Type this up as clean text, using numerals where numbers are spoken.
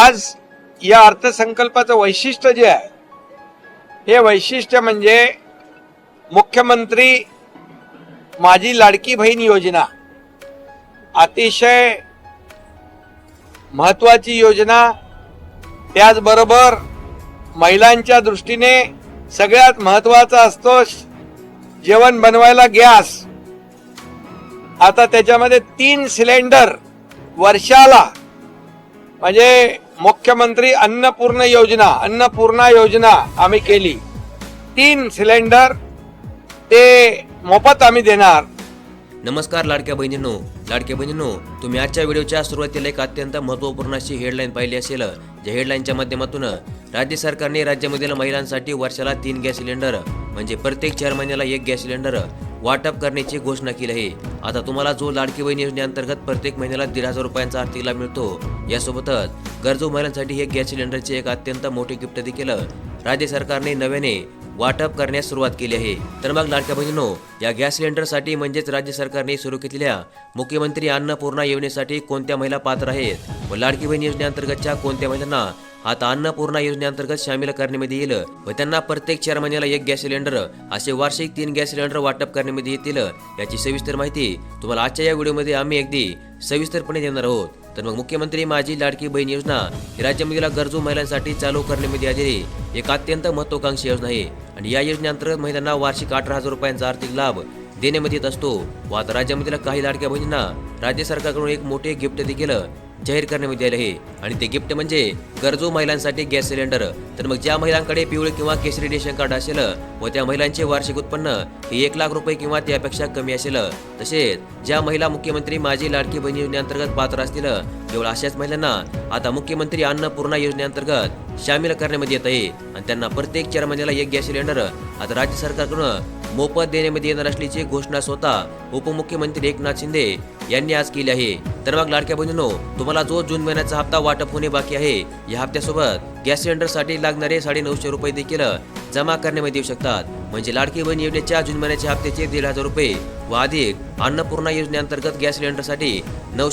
आज या अर्थसंकल्पाचं वैशिष्ट्य जे आहे, हे वैशिष्ट्य म्हणजे मुख्यमंत्री माझी लाडकी बहीण योजना, अतिशय महत्वाची योजना, त्याचबरोबर महिलांच्या दृष्टीने सगळ्यात महत्वाचा असतो जेवण बनवायला गॅस. आता त्याच्यामध्ये 3 सिलेंडर वर्षाला, म्हणजे मुख्यमंत्री अन्नपूर्णा योजना आम्ही केली. 3 सिलेंडर ते मोफत आम्ही देणार. नमस्कार लाडक्या बहिणींनो, तुम्ही आजच्या व्हिडिओच्या सुरुवातीला एक अत्यंत महत्त्वपूर्ण अशी हेडलाईन पाहिली असेल. ज्या हेडलाईनच्या माध्यमातून राज्य सरकारने राज्यामधील महिलांसाठी वर्षाला 3 गॅस सिलेंडर म्हणजे प्रत्येक 4 महिन्याला 1 गॅस सिलेंडर वाटप करण्याची घोषणा केली आहे. आता तुम्हाला जो लाडकी बहीण योजनेअंतर्गत प्रत्येक महिन्याला 1,500 रुपयांचा आर्थिक लाभ मिळतो, यासोबतच गरजू महिलांसाठी एक गॅस सिलेंडरचे एक अत्यंत मोठे गिफ्ट देखील राज्य सरकारने नव्याने वाटप करण्यास सुरुवात केली आहे. तर मग लाडक्या बहिणींनो, या गॅस सिलेंडरसाठी म्हणजेच राज्य सरकारने सुरू केलेल्या मुख्यमंत्री अन्नपूर्णा योजनेसाठी कोणत्या महिला पात्र आहेत व लाडकी बहीण योजनेअंतर्गतच्या कोणत्या महिलांना आता अन्नपूर्णा योजनेअंतर्गत सामील करण्यामध्ये येईल व त्यांना प्रत्येक 4 महिन्याला 1 गॅस सिलेंडर असे वार्षिक 3 गॅस सिलेंडर वाटप करण्यामध्ये येतील, याची सविस्तर माहिती तुम्हाला आजच्या या व्हिडिओमध्ये आम्ही अगदी सविस्तरपणे देणार आहोत. तर मग मुख्यमंत्री माझी लाडकी बहीण योजना ही राज्यामधील गरजू महिलांसाठी चालू करण्यामध्ये आलेली एक अत्यंत महत्त्वाकांक्षी योजना आहे आणि या योजनेअंतर्गत महिलांना वार्षिक 18,000 रुपयांचा आर्थिक लाभ देण्यामध्ये येत असतो. व आता राज्यामधील काही लाडक्या बहिणींना राज्य सरकारकडून एक मोठे गिफ्ट देखील जाहीर करण्यामध्ये आले आहे आणि ते गिफ्ट म्हणजे गरजू महिलांसाठी गॅस सिलेंडर. तर मग ज्या महिलांकडे पिवळे किंवा केसरी रेशन कार्ड असेल व त्या महिलांचे वार्षिक उत्पन्न हे 1 लाख रुपये किंवा त्यापेक्षा कमी असेल, तसेच ज्या महिला मुख्यमंत्री माझी लाडकी बहीण योजनेअंतर्गत पात्र असतील, केवळ अशाच महिलांना आता मुख्यमंत्री अन्नपूर्णा योजनेअंतर्गत सामील करण्यामध्ये येत आहे आणि त्यांना प्रत्येक 4 महिन्याला 1 गॅस सिलेंडर आता राज्य सरकारकडून मोफत देण्यामध्ये येणार असल्याची घोषणा स्वतः उपमुख्यमंत्री एकनाथ शिंदे यांनी आज केली आहे. तर मग लाडक्या बहिणींनो, तुम्हाला जो जून महिन्याचा हप्ता वाटप होणे बाकी आहे, या हप्त्यासोबत गॅस सिलेंडरसाठी लागणारे 950 रुपये देखील जमा करण्यामध्ये येऊ शकतात. म्हणजे लाडकी बहीण योजनेच्या जून महिन्याच्या हप्त्याचे 1,500 रुपये व अधिक अन्नपूर्णा योजनेअंतर्गत गॅस सिलेंडरसाठी 900